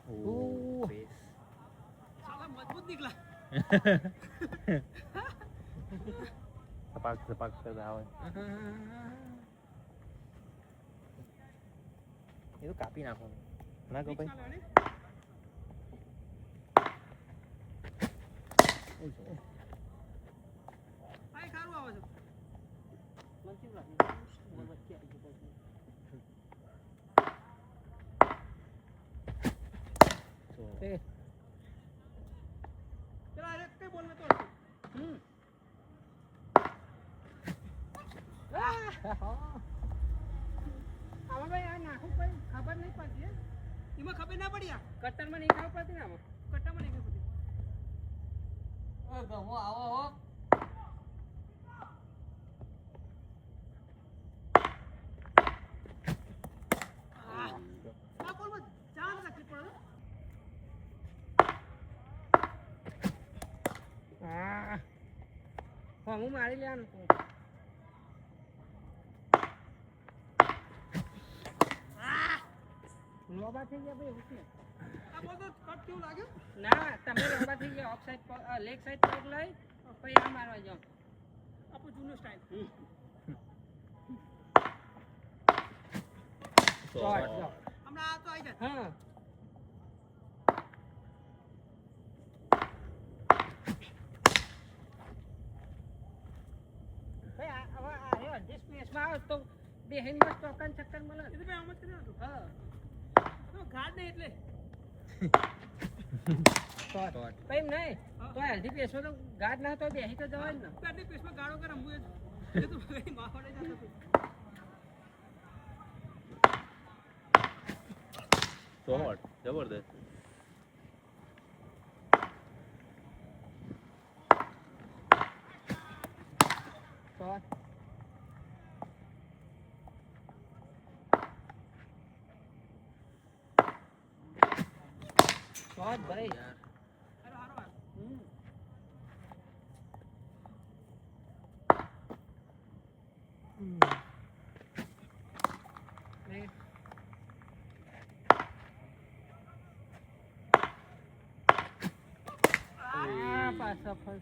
બેસ સાલા મજબૂત નીકળા સપાક કરતા આવે એ તો કાપી નાખવાનું ના કહો ભાઈ ભાઈ ખારું આવે છે મને કેમ લાગે વચ્ચે આવી ગયો તો ચલા અરે કઈ બોલ તો આમાં ભાઈ આ નાખું ભાઈ ખબર નહીં પડતી એમાં ખબર ના પડી આ કટરમાં નહીં ખબર પડતી ને આમાં કટરમાં નહીં ખબર પડતી ગમો આવો હો આ બોલ મત જાન તકલીફ પડે હા હું મારી લેવાનું લોબા થઈ ગયા ભાઈ ઓકે આ બોલ તો કટ કેવું લાગ્યું ના તમે લોબા થઈ ગયા ઓફ સાઈડ લેગ સાઈડ પગ લઈ પછી આ મારવા જાઓ આપણું જૂનું સ્ટાઈલ હમણાં આ તો આવી જાય હા ભાઈ આ હવે આ અડધી સ્પેસમાં આવે તો બે હેન્ડ ચોકન ચક્કર મળે એ તો ભાઈ આમ જ કરી નાખો હા તો ગાડ નહીં એટલે ભાઈ નહીં તો અડધી પેસમાં તો ગાડ ના તો બેસી તો જવાય ને અડધી પેસમાં ગાળો કરે રમવું એ તો ભાઈ માહોડે જતો શોર્ટ જબરદસ્ત શોર્ટ શોર્ટ ભાઈ યાર હારો હારો પાછા ફળ